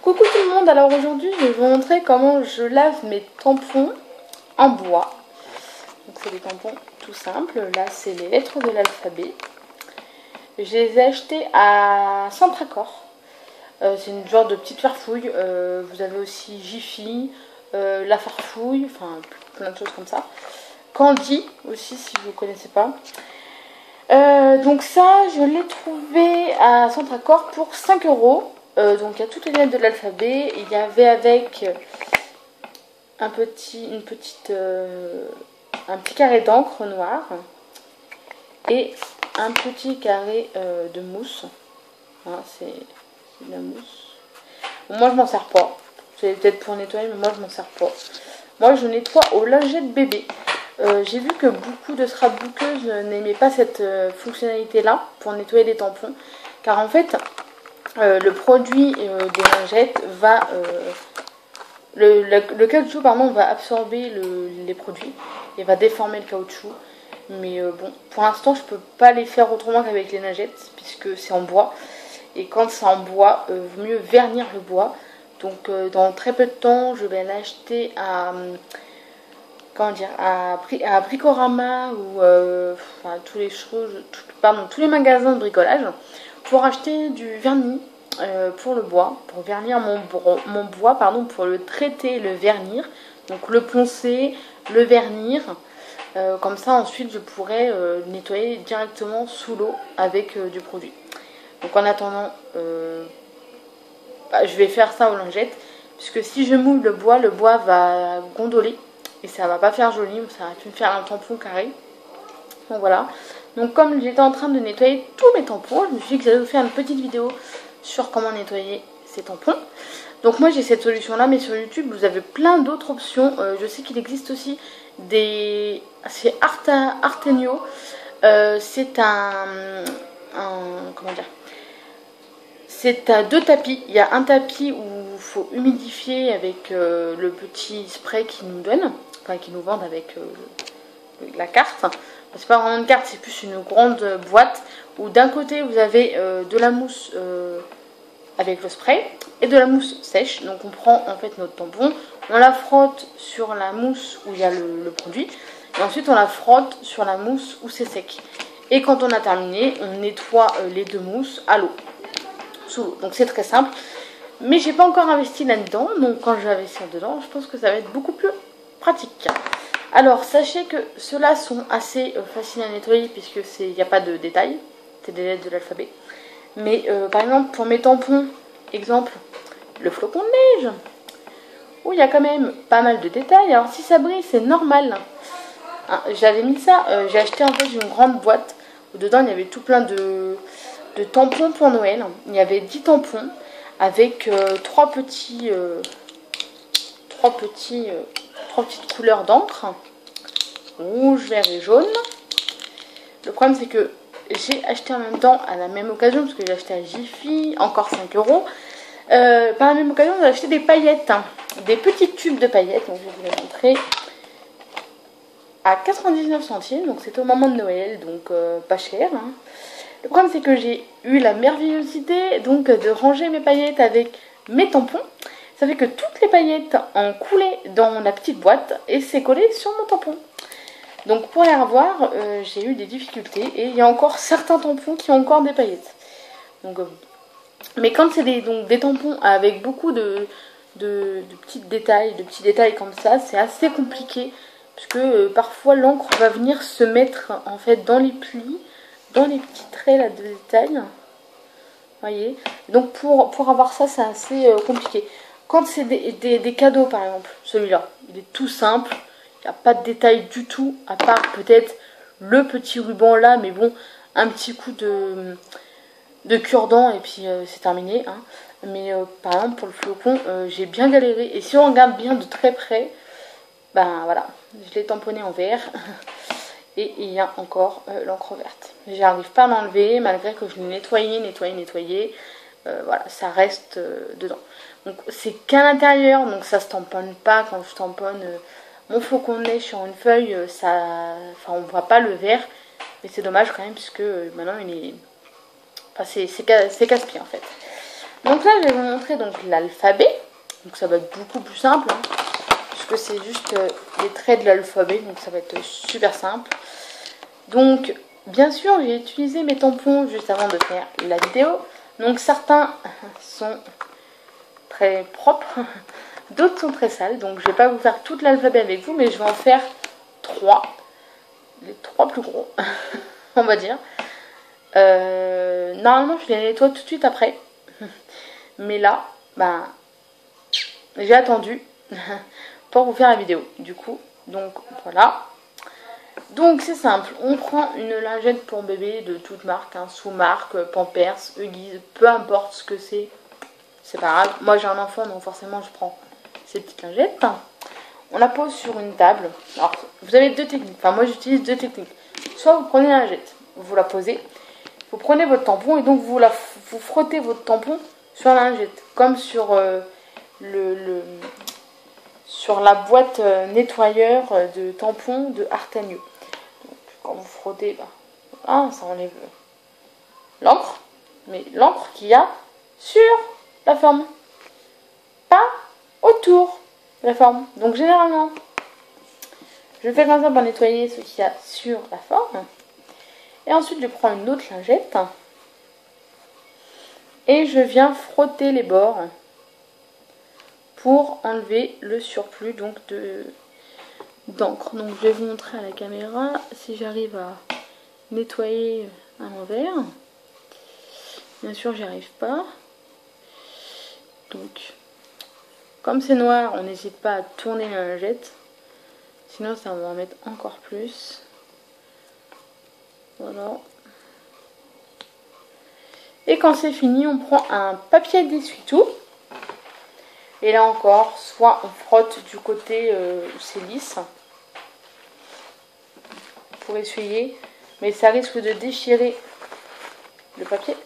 Coucou tout le monde, alors aujourd'hui je vais vous montrer comment je lave mes tampons en bois. Donc c'est des tampons tout simples, là c'est les lettres de l'alphabet. Je les ai achetés à Centracor. C'est une genre de petite farfouille. Vous avez aussi Jiffy, La Farfouille, enfin plein de choses comme ça. Candy aussi si vous ne connaissez pas. Donc ça je l'ai trouvé à Centracor pour 5 €. Donc il y a toutes les lettres de l'alphabet. Il y avait avec un petit carré d'encre noire et un petit carré de mousse. Voilà, c'est de la mousse. Bon, moi je m'en sers pas. C'est peut-être pour nettoyer, mais moi je m'en sers pas. Moi je nettoie aux lingettes bébé. J'ai vu que beaucoup de scrapbookeuses n'aimaient pas cette fonctionnalité là pour nettoyer les tampons, car en fait le produit des lingettes va le caoutchouc pardon, va absorber les produits et va déformer le caoutchouc. Mais bon, pour l'instant je peux pas les faire autrement qu'avec les lingettes puisque c'est en bois, et quand c'est en bois vaut mieux vernir le bois. Donc dans très peu de temps je vais l'acheter à à Bricorama ou enfin, tous les magasins de bricolage pour acheter du vernis pour le bois, pour vernir mon bois, pour le traiter, le vernir, donc le poncer, le vernir. Comme ça ensuite je pourrais nettoyer directement sous l'eau avec du produit. Donc en attendant, je vais faire ça aux lingettes, puisque si je mouille le bois va gondoler et ça va pas faire joli, ça va me faire un tampon carré. Donc voilà. Donc comme j'étais en train de nettoyer tous mes tampons, je me suis dit que j'allais vous faire une petite vidéo sur comment nettoyer ces tampons. Donc moi j'ai cette solution là, mais sur YouTube vous avez plein d'autres options. Je sais qu'il existe aussi des... c'est Artenio. C'est comment dire, c'est à 2 tapis. Il y a un tapis où il faut humidifier avec le petit spray qu'ils nous donnent, enfin qu'ils nous vendent avec la carte. C'est pas vraiment une carte, c'est plus une grande boîte où d'un côté vous avez de la mousse avec le spray et de la mousse sèche. Donc on prend en fait notre tampon, on la frotte sur la mousse où il y a le produit, et ensuite on la frotte sur la mousse où c'est sec. Et quand on a terminé, on nettoie les deux mousses à l'eau, sous l'eau. Donc c'est très simple, mais j'ai pas encore investi là-dedans, donc quand je vais investir dedans, je pense que ça va être beaucoup plus pratique. Alors sachez que ceux-là sont assez faciles à nettoyer puisque il n'y a pas de détails, c'est des lettres de l'alphabet. Mais par exemple pour mes tampons, exemple le flocon de neige, où il y a quand même pas mal de détails. Alors si ça brille c'est normal. Hein, j'avais mis ça, j'ai acheté en fait une grande boîte où dedans il y avait tout plein de tampons pour Noël. Il y avait 10 tampons avec 3 petites couleurs d'encre, rouge, vert et jaune. Le problème c'est que j'ai acheté en même temps, à la même occasion, parce que j'ai acheté à Jiffy, encore 5 €. Par la même occasion, j'ai acheté des paillettes, hein, des petits tubes de paillettes, donc je vais vous les montrer, à 99 centimes, donc c'était au moment de Noël, donc pas cher. Hein. Le problème c'est que j'ai eu la merveilleuse donc de ranger mes paillettes avec mes tampons. Ça fait que toutes les paillettes ont coulé dans la petite boîte et c'est collé sur mon tampon. Donc pour les revoir, j'ai eu des difficultés et il y a encore certains tampons qui ont encore des paillettes. Donc, mais quand c'est des tampons avec beaucoup de petits détails comme ça, c'est assez compliqué. Parce que parfois l'encre va venir se mettre en fait dans les plis, dans les petits traits là de détails. Voyez. Donc pour avoir ça, c'est assez compliqué. Quand c'est des cadeaux par exemple, celui-là, il est tout simple. Il n'y a pas de détails du tout, à part peut-être le petit ruban là, mais bon, un petit coup de cure-dent et puis c'est terminé. Hein. Mais par exemple pour le flocon, j'ai bien galéré. Et si on regarde bien de très près, ben voilà, je l'ai tamponné en vert. Et il y a encore l'encre verte. J'arrive pas à l'enlever, malgré que je l'ai nettoyé. Voilà, ça reste dedans. Donc c'est qu'à l'intérieur, donc ça se tamponne pas quand je tamponne... mon flocon de neige sur une feuille, on voit pas le vert, mais c'est dommage quand même puisque maintenant il est, c'est casse-pied en fait. Donc là, je vais vous montrer donc l'alphabet. Donc ça va être beaucoup plus simple, hein, puisque c'est juste les traits de l'alphabet. Donc ça va être super simple. Donc, bien sûr, j'ai utilisé mes tampons juste avant de faire la vidéo. Donc certains sont très propres, d'autres sont très sales. Donc je ne vais pas vous faire toute l'alphabet avec vous, mais je vais en faire 3. Les 3 plus gros, on va dire. Normalement, je les nettoie tout de suite après. Mais là, ben, j'ai attendu pour vous faire la vidéo. Du coup, donc voilà. Donc c'est simple, on prend une lingette pour bébé de toute marque, hein, sous-marque, Pampers, Huggies, peu importe ce que c'est pas grave. Moi j'ai un enfant donc forcément je prends ces petites lingettes. On la pose sur une table. Alors vous avez 2 techniques, enfin moi j'utilise 2 techniques. Soit vous prenez la lingette, vous la posez, vous prenez votre tampon et donc vous frottez votre tampon sur la lingette, comme sur sur la boîte nettoyeur de tampons de Artagno. Quand vous frottez, bah, voilà, ça enlève l'encre, mais l'encre qu'il y a sur la forme, pas autour de la forme. Donc généralement, je fais comme ça pour nettoyer ce qu'il y a sur la forme. Et ensuite, je prends une autre lingette et je viens frotter les bords pour enlever le surplus donc d'encre. Donc je vais vous montrer à la caméra si j'arrive à nettoyer à l'envers. Bien sûr j'y arrive pas. Donc comme c'est noir, on n'hésite pas à tourner la lingette. Sinon ça va en mettre encore plus. Voilà. Et quand c'est fini, on prend un papier d'essuie-tout. Et là encore, soit on frotte du côté où c'est lisse pour essuyer, mais ça risque de déchirer le papier.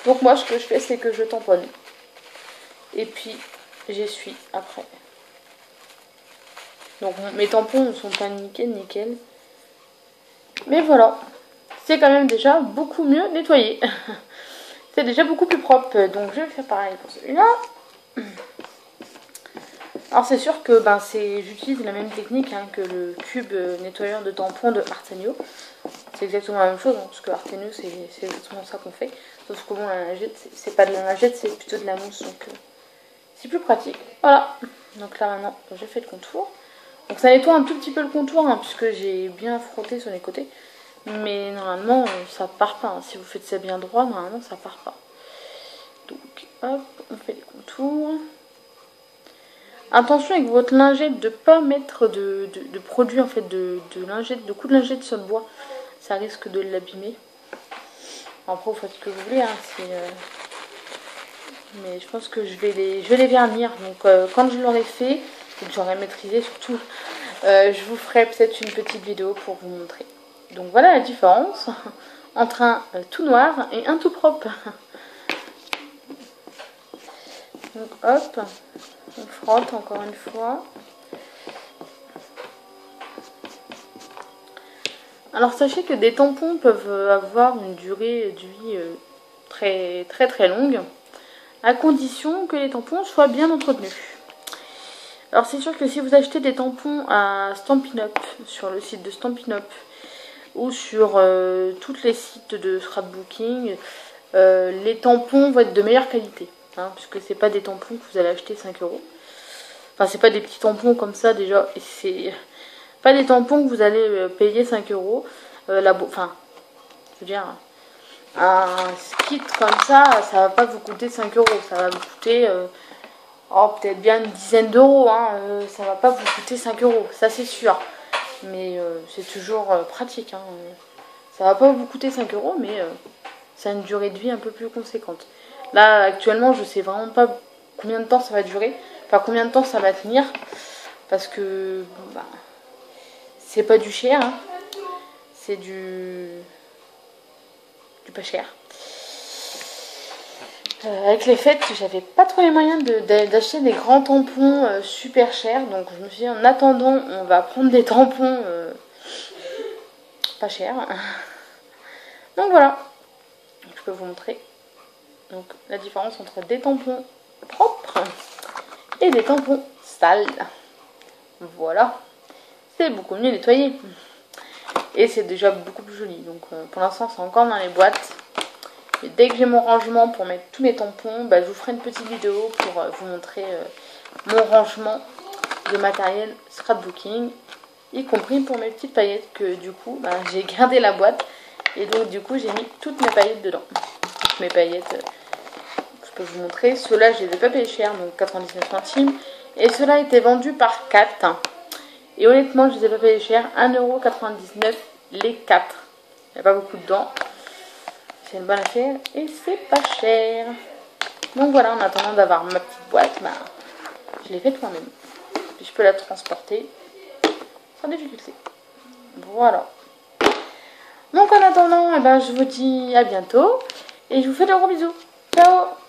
Donc moi ce que je fais c'est que je tamponne. Et puis j'essuie après. Donc mes tampons ne sont pas nickel. Mais voilà. C'est quand même déjà beaucoup mieux nettoyé. C'est déjà beaucoup plus propre. Donc je vais faire pareil pour celui-là. Alors c'est sûr que j'utilise la même technique hein, que le cube nettoyeur de tampons de Artagno. C'est exactement la même chose, hein, parce que Artagno c'est exactement ça qu'on fait. Sauf que bon, la lingette, c'est pas de la lingette, c'est plutôt de la mousse, donc c'est plus pratique. Voilà, donc là maintenant j'ai fait le contour. Donc ça nettoie un tout petit peu le contour, hein, puisque j'ai bien frotté sur les côtés. Mais normalement ça part pas, hein. Si vous faites ça bien droit, normalement ça part pas. Donc hop, on fait les contours. Attention avec votre lingette de ne pas mettre de produit en fait de lingette, de coups de lingette sur le bois. Ça risque de l'abîmer. Après vous faites ce que vous voulez, hein, mais je pense que je vais les vernir. Donc quand je l'aurai fait, et que j'aurai maîtrisé surtout, je vous ferai peut-être une petite vidéo pour vous montrer. Donc voilà la différence entre un tout noir et un tout propre. Donc hop, on frotte encore une fois. Alors sachez que des tampons peuvent avoir une durée de vie très longue, à condition que les tampons soient bien entretenus. Alors c'est sûr que si vous achetez des tampons à Stampin' Up, sur le site de Stampin' Up, ou sur tous les sites de scrapbooking, les tampons vont être de meilleure qualité. Hein, puisque c'est pas des tampons que vous allez acheter 5 €. Enfin, c'est pas des petits tampons comme ça déjà. Et c'est pas des tampons que vous allez payer 5 €. Enfin, je veux dire, un kit comme ça va pas vous coûter 5 €. Ça va vous coûter peut-être bien une dizaine d'euros. Hein, ça va pas vous coûter 5 €. Ça, c'est sûr. Mais c'est toujours pratique. Hein. Ça va pas vous coûter 5 €, mais ça a une durée de vie un peu plus conséquente. Là, actuellement, je sais vraiment pas combien de temps ça va durer. Enfin, combien de temps ça va tenir. Parce que c'est pas du cher. Hein. C'est du pas cher. Avec les fêtes, j'avais pas trop les moyens d'acheter des grands tampons super chers. Donc, je me suis dit, en attendant, on va prendre des tampons pas chers. Donc, voilà. Je peux vous montrer. Donc la différence entre des tampons propres et des tampons sales. Voilà. C'est beaucoup mieux nettoyé. Et c'est déjà beaucoup plus joli. Donc pour l'instant c'est encore dans les boîtes. Et dès que j'ai mon rangement pour mettre tous mes tampons, bah, je vous ferai une petite vidéo pour vous montrer mon rangement de matériel scrapbooking, y compris pour mes petites paillettes que du coup bah, j'ai gardé la boîte et donc du coup j'ai mis toutes mes paillettes dedans. Toutes mes paillettes, je peux vous montrer. Ceux-là je les ai pas payés cher, donc 99 centimes. Et ceux-là étaient vendus par 4. Et honnêtement je les ai pas payés cher, 1,99 € les 4. Il n'y a pas beaucoup dedans. C'est une bonne affaire et c'est pas cher. Donc voilà, en attendant d'avoir ma petite boîte, bah, je l'ai faite moi-même. Puis je peux la transporter sans difficulté. Voilà. Donc en attendant, eh ben, je vous dis à bientôt. Et je vous fais de gros bisous. Ciao!